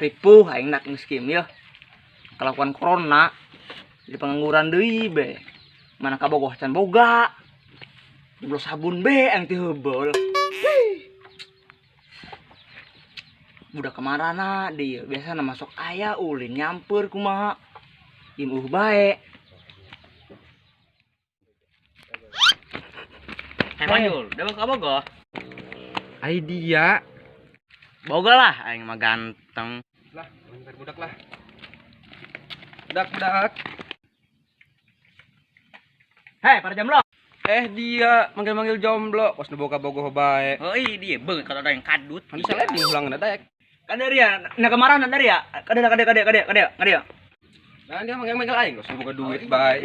ripuh aing nak ngeskim ya. Kelakuan corona di pengangguran deui be. Mana kabogoh can boga. Jeblos sabun be ang teu heubel. Budak kemarana dia biasana masuk aya ulin nyamper kumaha. Imuh bae. Manjul, udah mau bogoh? Ai dia. Boga lah aing mah ganteng. Lah, bentar budak lah. Budak. Hei, para jomblo. Dia manggil-manggil jomblo, pas boga bogoh bae. Oh iya dia beung kalau ada yang kadut. Anu salah diulang daek. Kaderia, na kemarahan dari ya. Kadea. Nah, dia manggil-manggil aing, pas boga duit bae.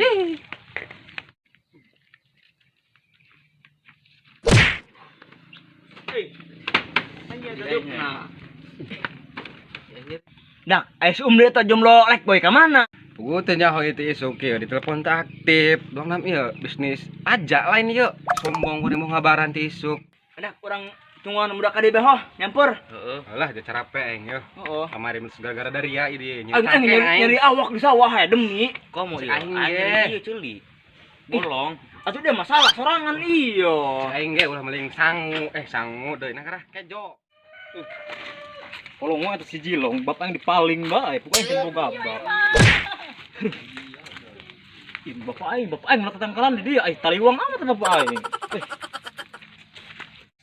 Dak, dia tuh jomblo lek boy ka mana? Gue tanya hal itu oke, di telepon tak aktif. Belum nam iya bisnis aja lain yuk. Sombong gue mau ngabaran ti isuk. Dak urang tungguan budak kade beho nyampur. Heeh. Alah dia cara peeng yo. Heeh. Kemarin segala-gara dari ya ini. Nyari awak di sawah ya demi. Kok mau Aing ge. ceuli. Bolong. Atuh dia masalah sorangan iyo. Aing ge ulah meling sangu deui nah karah kejo. Kalau mau itu si Jilong, bapak yang dipaling bae, pokoknya yang mau gabak. Bapak aing melakukan kalan di dia, taliwang amat bapak aing.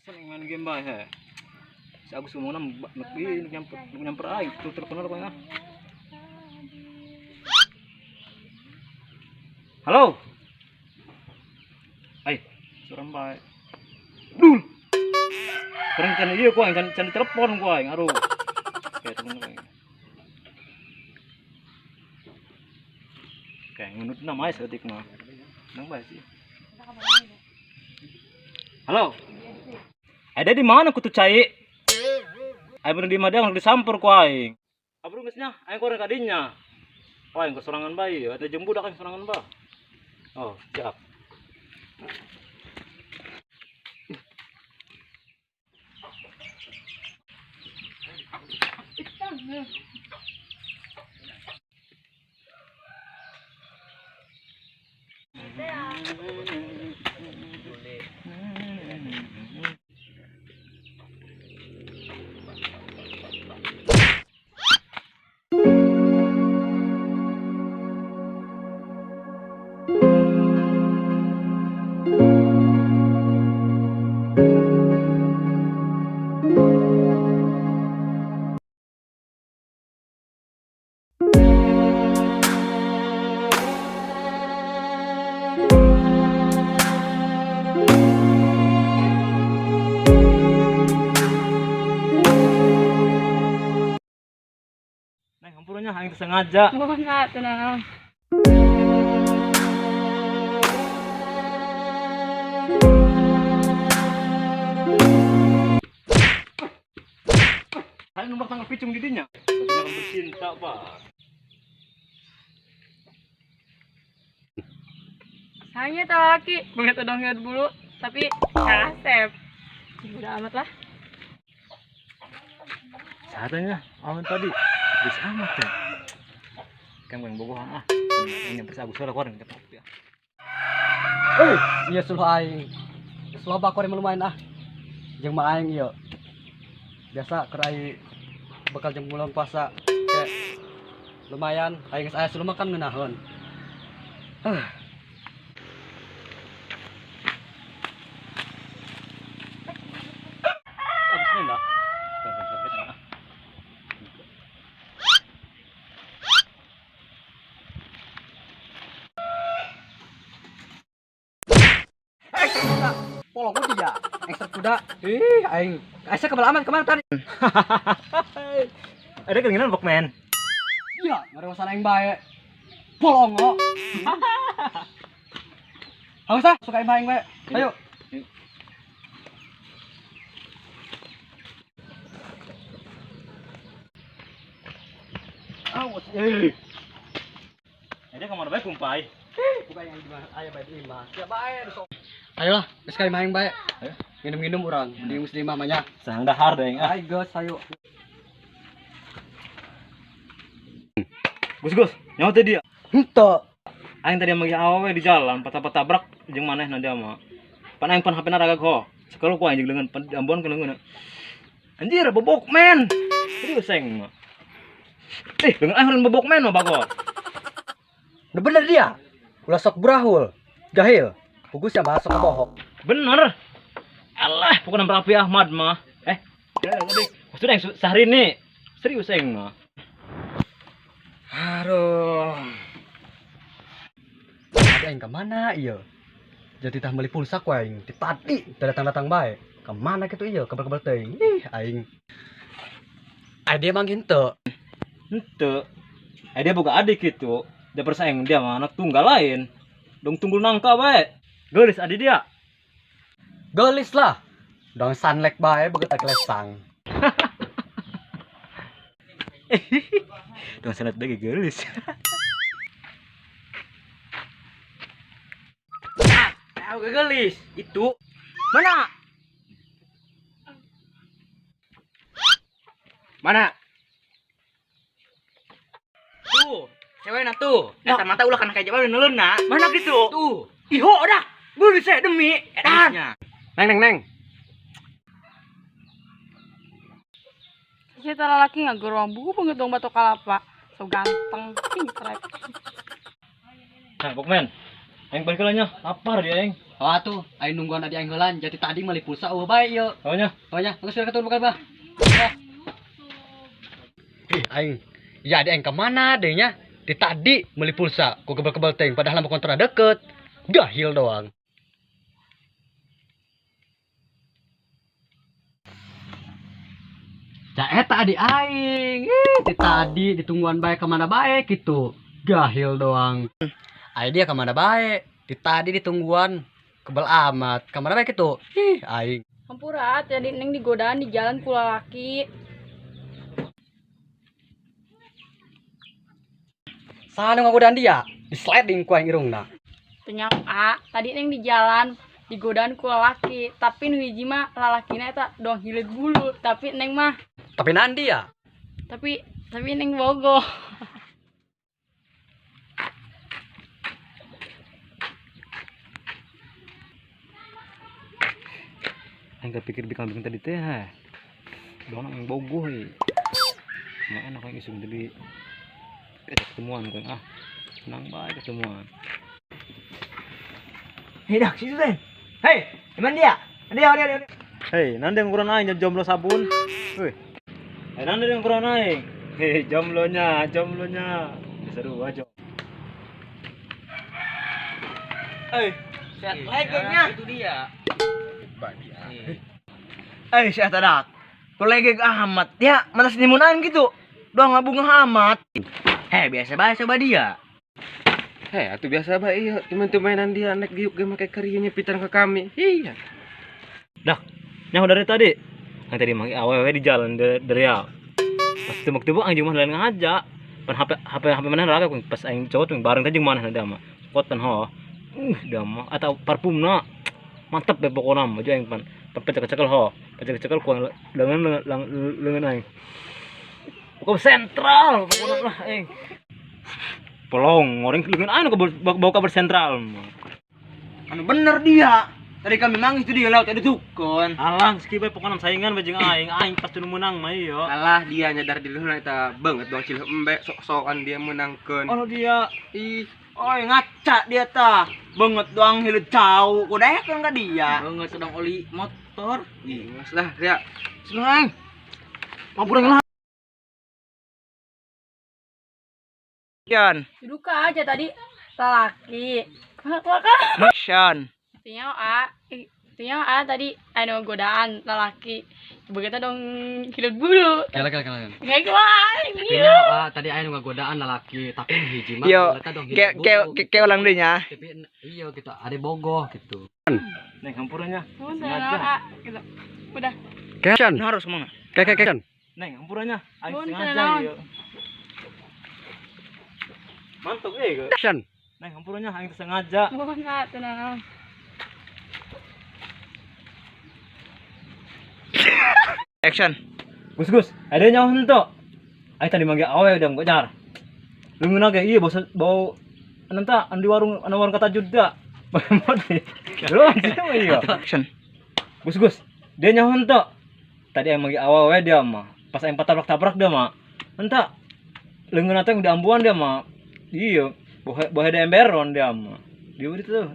Seneng main game bae he. Si Agus ngomongna nyamper aing, terus terkenal apa. Halo. Suram bae. Dul. Kurang can ieu ku aing can telepon ku aing aduh. Kayak temen aing. Kayak ngunut nama aja setik mah. Nang bae sih. Halo. Ada di mana ku tuh cai? Aing bener di Madang disamper ku aing. Abru geusnya aing koreng kadinya. Oh, aing kesorangan bae, ada jembu dak aing sorangan ba. Oh, siap. Neng, hampurannya aing sengaja. Oh, enggak, tenang. Aing nomor tanggal picung di dinya. Pastinya kan bercinta, Pak. Sayangnya tak laki, begitu dong lihat bulu, tapi kasep. Udah amat lah. Saatnya awan tadi bis amat ya. Kan yang bogoh ah. Yang persa Agus suara koreng dapat ya. Iya suluh aing. Suluh bakor lumayan ah. Jeung mah aing ieu. Biasa kerai bekal jeung bulan puasa. Kayak lumayan aing geus aya suluh makan ngeunaheun. Agus nenda. Polong ku dia. Ekstra kuda. Aing. Asa kebal aman kemana tadi? Ada keinginan Bokman. Iya, ngarewasan aing bae. Polong kok. Haus ah, suka aing bae. Ayo. Awas, Ada kamar baik kumpai. bukan yang di mana aya bae di imah. Ya bae sok. Ayolah, geus ka imah aing bae. Minum-minum urang di muslimah mah nya. Sang dahar deh. Ai geus ayo. Gus, nyawa tadi dia. Henteu. Aing tadi magi awewe di jalan, patah-patah jeung maneh na dia mah. Pan aing pan HP na ragak ho. Sekalo ku anjing leungeun pan ambon ke leungeun. Anjir bobok men. Serius aing mah. Leungeun aing bobok men mah bagor. Udah bener dia. Ulah sok berahul. Jahil. Pugus ya masuk ke bohong. Bener. Alah, pokoknya Raffi Ahmad mah. Sudah yang sehari ini. Serius aing mah. Aduh. Ada yang kemana iya? Jadi tah beli pulsa ku aing. Ti tadi datang-datang bae. Kemana gitu iya? Kabar-kabar teuing. Aing. Dia mang henteu. Henteu. Dia boga adik gitu. Dia persaing dia mah anak tunggal lain. Dong tunggul nangka bae. Geulis adik dia. Gelis lah. Dong sanlek bae beget tak lesang. Dong sanat bagi geulis. Tahu gelis itu mana? Mana? Tuh, cewekna tuh. Eta mata ulah kana kayak jawa neuleuna. Mana gitu? Tuh. Iho dah. Gelis demi edan. Neng. Kita lalaki nggak gerong buku banget dong batu kalapa. So ganteng, pintrek. Nah, Bokmen. Aing balik heula nya. Lapar dia aing. Oh atuh, aing nungguan adi aing heulan. Jadi tadi meli pulsa eueuh bae ieu. Oh nya. Geus ketemu bukan bah. Aing. Ya adi aing kemana deh nya? Di tadi meli pulsa ku kebel-kebel teuing padahal lampu kontra deket. Jahil doang. Ya eta adi aing. Di tadi ditungguan bae kemana bae gitu. Jahil doang. Dia kemana bae? Di tadi ditungguan kebel amat. Kemana bae gitu? Aing. Hampura, jadi neng digodaan di jalan ku lalaki. Sana ngagodaan dia. Di sliding ku aing irungna. Ternyata tadi neng di jalan digodaan ku lalaki, tapi nu hiji mah lalakina eta dong hilit bulu, tapi neng mah Tapi nanti ya. tapi neng bogoh. Aing kepikir bikin tadi teh. Dong yang bogoh euy. Mana enak aing isung tadi. Ketemuan kan senang bae ketemuan. Hei dak situ teh. Hei, mana dia? Dia. Hei, nanti yang kurang aing jomblo sabun. Weh. Nanti yang kurang aing. Hei, jomblonya. Seru aja. Legengnya. Itu dia. Si eta dak. Ku legeg amat ya, mana senimunan gitu. Doang ngabungah amat. Biasa bae coba dia. Atuh biasa bae ieu, teman-temanan dia naik giuk ge make karieunya pitan ke kami. Iya. Dak, nyaho dari tadi. Yang tadi mangi awewe di jalan dari ya. Pas tembok-tembok anjing mah lain ngajak. Pan HP mana raga pas aing cowok bareng teh jeung maneh da mah. Koten ho. Da mah atau parfumna. Mantep be pokona mah aing pan. Pecek-cekel ho. Pecek-cekel ku leungeun aing. Pokok sentral pokona lah aing. Polong, ngoreng leungeun aing bawa kabar sentral mah. Anu bener dia. Tadi kami manggis itu dia laut ada tukun. Alang skip pokona saingan bajeng aing pasti nu menang mah ieu. Alah dia nyadar diri heula eta banget doang cileuh embe sok-sokan dia menangkeun. Oh dia Oi ngaca dia tah. Banget doang hileud cau kudaek kan ka dia. banget sedang oli motor. Ih, geus lah ya. Senang. Mampurang lah. Yan, Duduk aja tadi lalaki. Makshan. Intinya tadi anu godaan lalaki. Begitu dong hilut bulu. Kela. Kayak gua. Nya tadi aing ngagodaan lalaki, tapi hiji mah Yo, ternyata dong ke ulang deui nya. Tapi iya gitu, ada bogoh gitu. Neng hampurannya. Udah, gitu. Udah. Kecan. Harus mana? Kecan. Neng hampurannya. Aing Bun, sengaja tenang. ieu. Mantap ge. Kecan. Neng hampurannya aing sengaja. Bukan, tenang. Action. Gus, ada nyawa henteu. Aing tadi manggil awewe udah ngejar. Leungeun ge iya bau nanti anu di warung kata juda. Mati. Lu anjing mah iya. Action. Gus, dia nyaho henteu. Tadi yang magi awal we dia mah. Pas aing tabrak dia mah. Henteu. Leungeun teh di ambuan dia mah. Iya, bohe da emberon dia mah. Dia itu tuh.